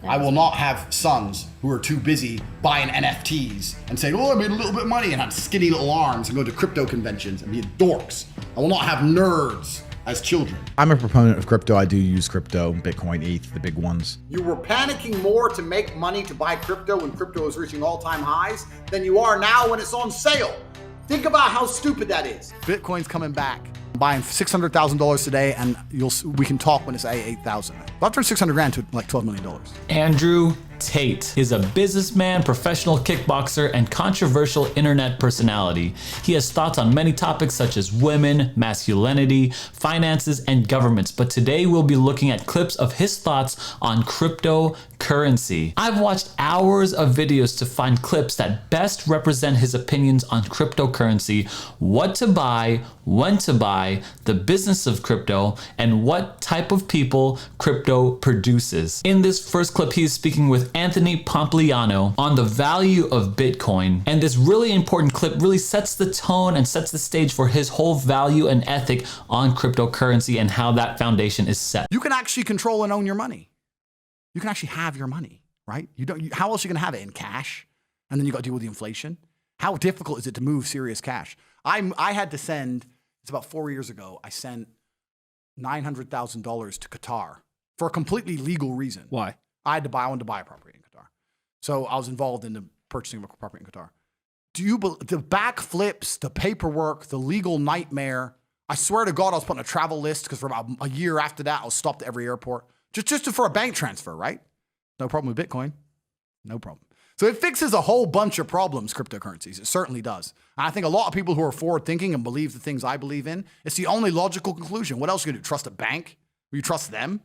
I will not have sons who are too busy buying NFTs and saying, oh, I made a little bit of money and have skinny little arms and go to crypto conventions and be dorks. I will not have nerds as children. I'm a proponent of crypto. I do use crypto, Bitcoin, ETH, the big ones. You were panicking more to make money to buy crypto when crypto is reaching all-time highs than you are now when it's on sale. Think about how stupid that is. Bitcoin's coming back. I'm buying $600,000 today, and we can talk when it's at 8,000. I'll turn 600 grand to like $12 million. Andrew Tate is a businessman, professional kickboxer, and controversial internet personality. He has thoughts on many topics such as women, masculinity, finances, and governments. But today we'll be looking at clips of his thoughts on cryptocurrency. I've watched hours of videos to find clips that best represent his opinions on cryptocurrency, what to buy, when to buy, the business of crypto, and what type of people crypto produces. In this first clip, he is speaking with Anthony Pompliano on the value of Bitcoin. And this really important clip really sets the tone and sets the stage for his whole value and ethic on cryptocurrency and how that foundation is set. You can actually control and own your money. You can actually have your money, right? How else are you gonna have it? In cash? And then you got to deal with the inflation? How difficult is it to move serious cash? I had to send, it's about 4 years ago, I sent $900,000 to Qatar for a completely legal reason. Why? I wanted to buy a property in Qatar. So I was involved in the purchasing of a property in Qatar. The backflips, the paperwork, the legal nightmare. I swear to God, I was put on a travel list because for about a year after that, I was stopped at every airport just for a bank transfer, right? No problem with Bitcoin. No problem. So it fixes a whole bunch of problems, cryptocurrencies. It certainly does. And I think a lot of people who are forward thinking and believe the things I believe in, it's the only logical conclusion. What else are you gonna do? Trust a bank? Will you trust them?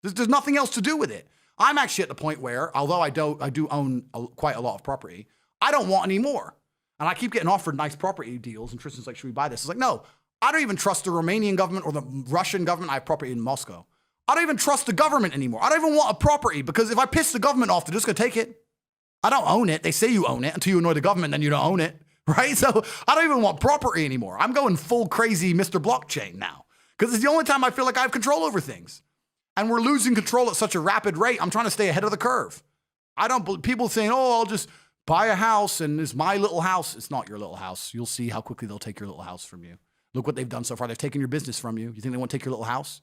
There's nothing else to do with it. I'm actually at the point where, although I do own quite a lot of property, I don't want any more. And I keep getting offered nice property deals, and Tristan's like, should we buy this? It's like, no, I don't even trust the Romanian government or the Russian government. I have property in Moscow. I don't even trust the government anymore. I don't even want a property because if I piss the government off, they're just gonna take it. I don't own it. They say you own it until you annoy the government, then you don't own it, right? So I don't even want property anymore. I'm going full crazy Mr. Blockchain now because it's the only time I feel like I have control over things. And we're losing control at such a rapid rate. I'm trying to stay ahead of the curve. People saying, oh, I'll just buy a house and it's my little house. It's not your little house. You'll see how quickly they'll take your little house from you. Look what they've done so far. They've taken your business from you. You think they want to take your little house?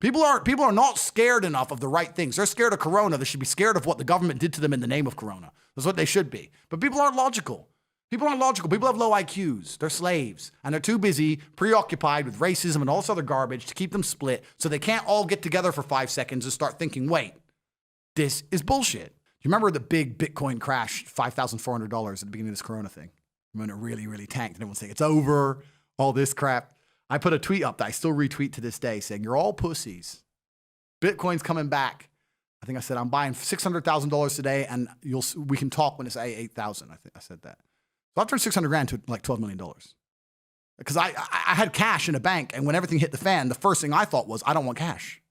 People are not scared enough of the right things. They're scared of Corona. They should be scared of what the government did to them in the name of Corona. That's what they should be. But people aren't logical. People aren't logical. People have low IQs. They're slaves. And they're too busy, preoccupied with racism and all this other garbage to keep them split so they can't all get together for 5 seconds and start thinking, wait, this is bullshit. You remember the big Bitcoin crash, $5,400 at the beginning of this Corona thing? When it really, really tanked and everyone's saying, it's over, all this crap. I put a tweet up that I still retweet to this day saying, you're all pussies. Bitcoin's coming back. I think I said, I'm buying $600,000 today and we can talk when it's at 8,000. I think I said that. So I turned 600 grand to like $12 million. Because I had cash in a bank, and when everything hit the fan, the first thing I thought was, I don't want cash.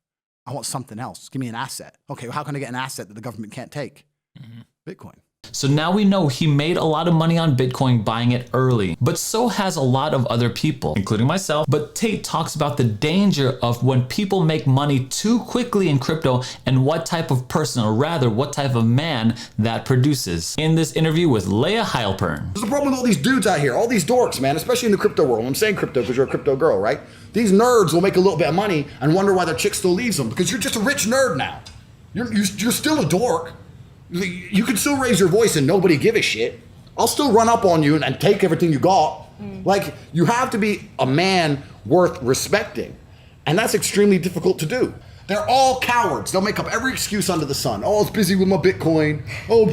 I want something else. Give me an asset. Okay, well, how can I get an asset that the government can't take? Bitcoin. So now we know he made a lot of money on Bitcoin buying it early, but so has a lot of other people, including myself. But Tate talks about the danger of when people make money too quickly in crypto and what type of person, or rather what type of man that produces. In this interview with Leah Heilpern. There's a problem with all these dudes out here, all these dorks, man, especially in the crypto world. I'm saying crypto because you're a crypto girl, right? These nerds will make a little bit of money and wonder why their chick still leaves them because you're just a rich nerd now. You're still a dork. You can still raise your voice and nobody give a shit. I'll still run up on you and take everything you got. Like, you have to be a man worth respecting. And that's extremely difficult to do. They're all cowards. They'll make up every excuse under the sun. Oh, I was busy with my Bitcoin. Oh,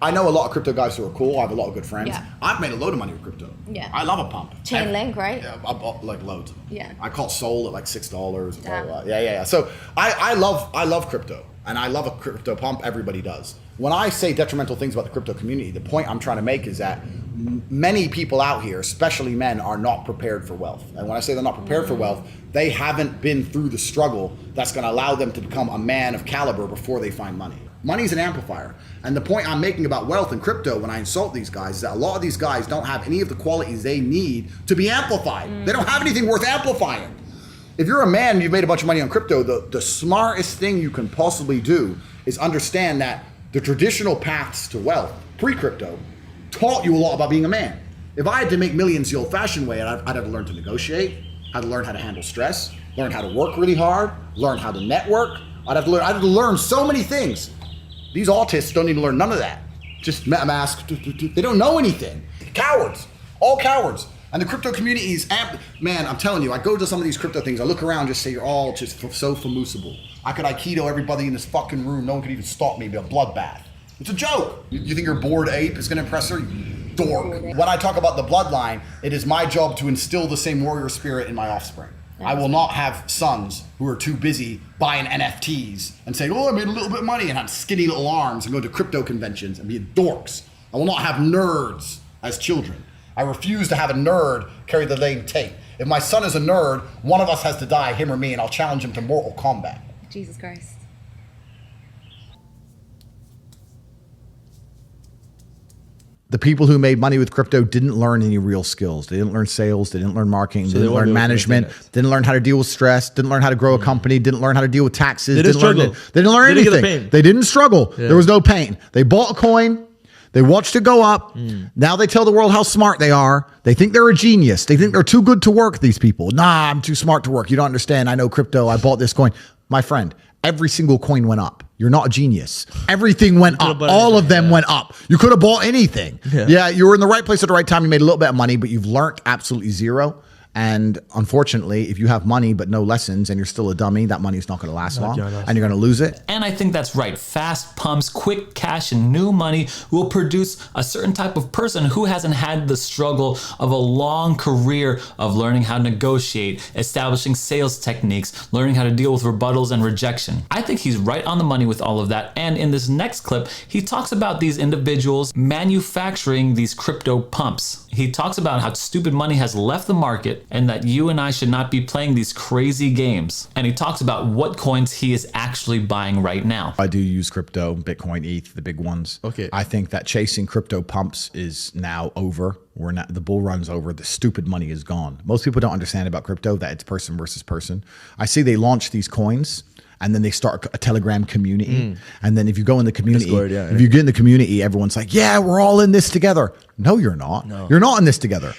I know a lot of crypto guys who are cool. I have a lot of good friends. Yeah. I've made a load of money with crypto. Yeah. I love a pump. Chainlink, right? Yeah, I bought like loads of them. Yeah. I caught Sol at like $6. Blah, blah, blah. Yeah. So I love crypto. And I love a crypto pump. Everybody does. When I say detrimental things about the crypto community, the point I'm trying to make is that many people out here, especially men, are not prepared for wealth. And when I say they're not prepared for wealth, they haven't been through the struggle that's going to allow them to become a man of caliber before they find money. Money's an amplifier. And the point I'm making about wealth and crypto when I insult these guys is that a lot of these guys don't have any of the qualities they need to be amplified. They don't have anything worth amplifying. If you're a man and you've made a bunch of money on crypto, the smartest thing you can possibly do is understand that the traditional paths to wealth, pre-crypto, taught you a lot about being a man. If I had to make millions the old-fashioned way, I'd have to learn to negotiate, I'd have to learn how to handle stress, learn how to work really hard, learn how to network. I'd have to learn so many things. These autists don't need to learn none of that. Just mask, they don't know anything. Cowards, all cowards. And the crypto community is, man, I'm telling you, I go to some of these crypto things, I look around, just say, you're all just so famoosable. I could Aikido everybody in this fucking room, no one could even stop me, it'd be a bloodbath. It's a joke. You think your bored ape is gonna impress her? You dork. When I talk about the bloodline, it is my job to instill the same warrior spirit in my offspring. I will not have sons who are too busy buying NFTs and saying, oh, I made a little bit of money and have skinny little arms and go to crypto conventions and be dorks. I will not have nerds as children. I refuse to have a nerd carry the name Tate. If my son is a nerd, one of us has to die, him or me, and I'll challenge him to mortal combat. Jesus Christ. The people who made money with crypto didn't learn any real skills. They didn't learn sales. They didn't learn marketing. So didn't learn management. Didn't learn how to deal with stress. Didn't learn how to grow a company. Didn't learn how to deal with taxes. They didn't struggle. They didn't learn They didn't get the anything. pain. They didn't struggle. Yeah. There was no pain. They bought a coin. They watched it go up. Now they tell the world how smart they are. They think they're a genius. They think they're too good to work, these people. Nah, I'm too smart to work. You don't understand. I know crypto. I bought this coin. My friend, every single coin went up. You're not a genius. Everything went up. All of them went up. You could have bought anything. Yeah, you were in the right place at the right time. You made a little bit of money, but you've learned absolutely zero. And unfortunately, if you have money but no lessons and you're still a dummy, that money is not going to last long and you're going to lose it. And I think that's right. Fast pumps, quick cash, and new money will produce a certain type of person who hasn't had the struggle of a long career of learning how to negotiate, establishing sales techniques, learning how to deal with rebuttals and rejection. I think he's right on the money with all of that. And in this next clip, he talks about these individuals manufacturing these crypto pumps. He talks about how stupid money has left the market and that you and I should not be playing these crazy games. And he talks about what coins he is actually buying right now. I do use crypto, Bitcoin, ETH, the big ones. Okay. I think that chasing crypto pumps is now over. We're not, the bull run's over. The stupid money is gone. Most people don't understand about crypto that it's person versus person. I see they launch these coins and then they start a Telegram community. And then if you go in the community, Discord, if you get in the community, everyone's like, yeah, we're all in this together. No, you're not. No. You're not in this together.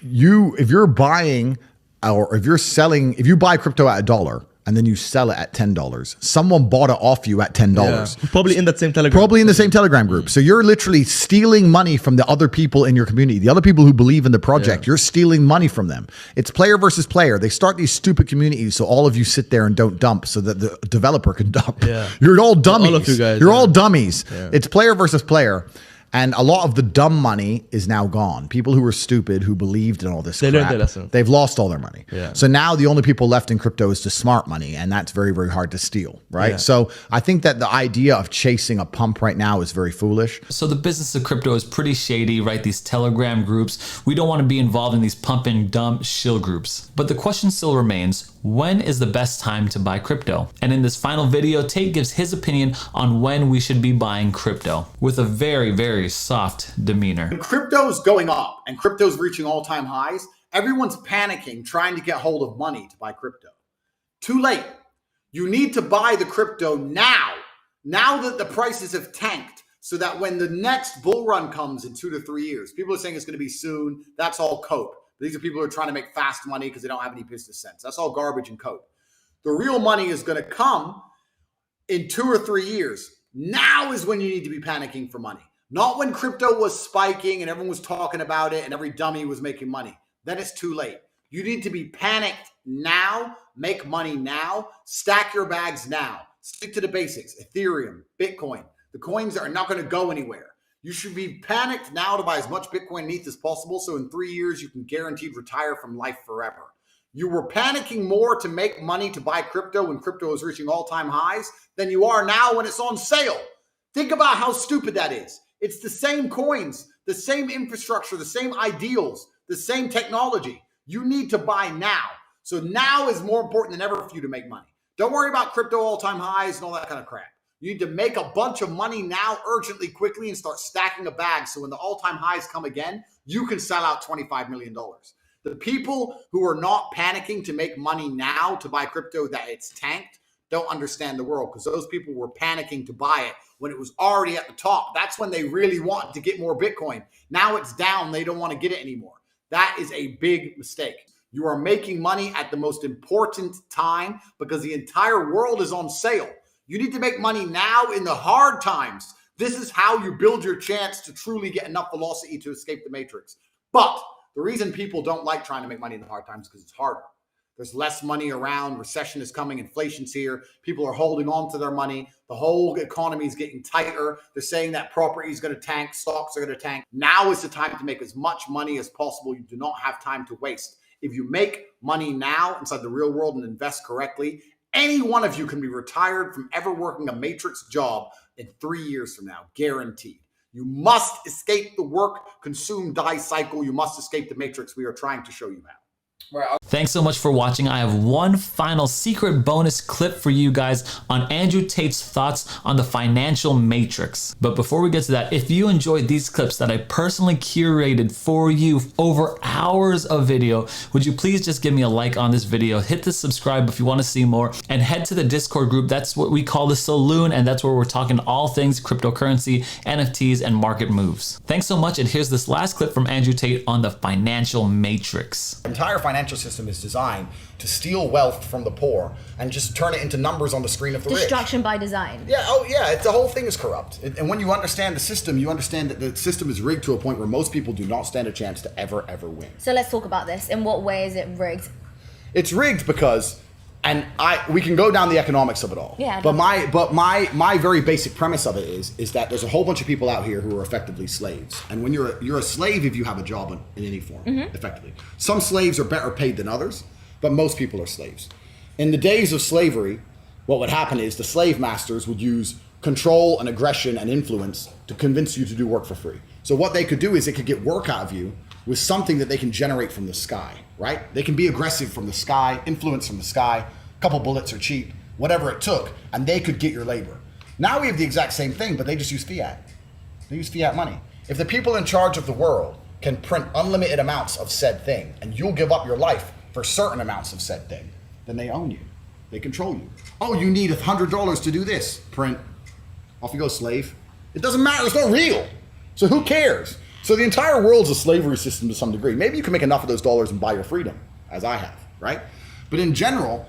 If you're buying or if you're selling, if you buy crypto at $1 and then you sell it at $10, someone bought it off you at $10. Yeah. Probably in that same Telegram. Probably in the same Telegram group. So you're literally stealing money from the other people in your community, the other people who believe in the project. You're stealing money from them. It's player versus player. They start these stupid communities so all of you sit there and don't dump so that the developer can dump. Yeah. You're all dummies. All of you guys, you're all dummies. Yeah. It's player versus player. And a lot of the dumb money is now gone. People who were stupid, who believed in all this crap, learned their lesson. They've lost all their money. Yeah. So now the only people left in crypto is the smart money, and that's very, very hard to steal, right? Yeah. So I think that the idea of chasing a pump right now is very foolish. So the business of crypto is pretty shady, right? These Telegram groups. We don't want to be involved in these pump and dump shill groups. But the question still remains, when is the best time to buy crypto? And in this final video, Tate gives his opinion on when we should be buying crypto with a very, very soft demeanor. When crypto's going up and crypto's reaching all-time highs, everyone's panicking, trying to get hold of money to buy crypto. Too late. You need to buy the crypto now that the prices have tanked, so that when the next bull run comes in 2 to 3 years, people are saying it's going to be soon. That's all cope. These are people who are trying to make fast money because they don't have any business sense. That's all garbage and cope. The real money is going to come in 2 or 3 years. Now is when you need to be panicking for money. Not when crypto was spiking and everyone was talking about it and every dummy was making money. Then it's too late. You need to be panicked now, make money now, stack your bags now. Stick to the basics. Ethereum, Bitcoin. The coins are not going to go anywhere. You should be panicked now to buy as much Bitcoin and ETH as possible, so in 3 years you can guaranteed retire from life forever. You were panicking more to make money to buy crypto when crypto is reaching all-time highs than you are now when it's on sale. Think about how stupid that is. It's the same coins, the same infrastructure, the same ideals, the same technology. You need to buy now. So now is more important than ever for you to make money. Don't worry about crypto all-time highs and all that kind of crap. You need to make a bunch of money now, urgently, quickly, and start stacking a bag so when the all-time highs come again, you can sell out $25 million. The people who are not panicking to make money now to buy crypto that it's tanked don't understand the world, because those people were panicking to buy it when it was already at the top. That's when they really wanted to get more Bitcoin. Now it's down. They don't want to get it anymore. That is a big mistake. You are making money at the most important time because the entire world is on sale. You need to make money now in the hard times. This is how you build your chance to truly get enough velocity to escape the matrix. But the reason people don't like trying to make money in the hard times is because it's harder. There's less money around. Recession is coming. Inflation's here. People are holding on to their money. The whole economy is getting tighter. They're saying that property is going to tank. Stocks are going to tank. Now is the time to make as much money as possible. You do not have time to waste. If you make money now inside the real world and invest correctly, any one of you can be retired from ever working a matrix job in 3 years from now, guaranteed. You must escape the work, consume, die cycle. You must escape the matrix. We are trying to show you how. Thanks so much for watching. I have one final secret bonus clip for you guys on Andrew Tate's thoughts on the financial matrix. But before we get to that, if you enjoyed these clips that I personally curated for you over hours of video, would you please just give me a like on this video, hit the subscribe if you want to see more, and head to the Discord group. That's what we call the Saloon, and that's where we're talking all things cryptocurrency, NFTs, and market moves. Thanks so much, and here's this last clip from Andrew Tate on the financial matrix. Entire financial system is designed to steal wealth from the poor and just turn it into numbers on the screen of the rich. Destruction by design. Yeah, oh yeah, the whole thing is corrupt. And when you understand the system, you understand that the system is rigged to a point where most people do not stand a chance to ever win. So let's talk about this. In what way is it rigged? It's rigged because, and we can go down the economics of it all. Yeah. But my very basic premise of it is that there's a whole bunch of people out here who are effectively slaves. And when you're a slave if you have a job in any form, effectively. Some slaves are better paid than others, but most people are slaves. In the days of slavery, what would happen is the slave masters would use control and aggression and influence to convince you to do work for free. So what they could do is they could get work out of you with something that they can generate from the sky, right? They can be aggressive from the sky, influence from the sky, a couple bullets are cheap, whatever it took, and they could get your labor. Now we have the exact same thing, but they just use fiat. They use fiat money. If the people in charge of the world can print unlimited amounts of said thing, and you'll give up your life for certain amounts of said thing, then they own you. They control you. Oh, you need $100 to do this. Print. Off you go, slave. It doesn't matter. It's not real. So who cares? So the entire world's a slavery system to some degree. Maybe you can make enough of those dollars and buy your freedom, as I have, right? But in general,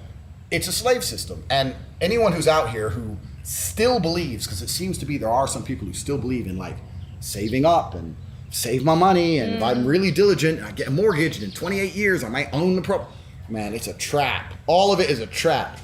it's a slave system. And anyone who's out here who still believes, because it seems to be there are some people who still believe in like saving up and save my money, and if I'm really diligent, I get a mortgage, and in 28 years I might own the property. Man, it's a trap. All of it is a trap.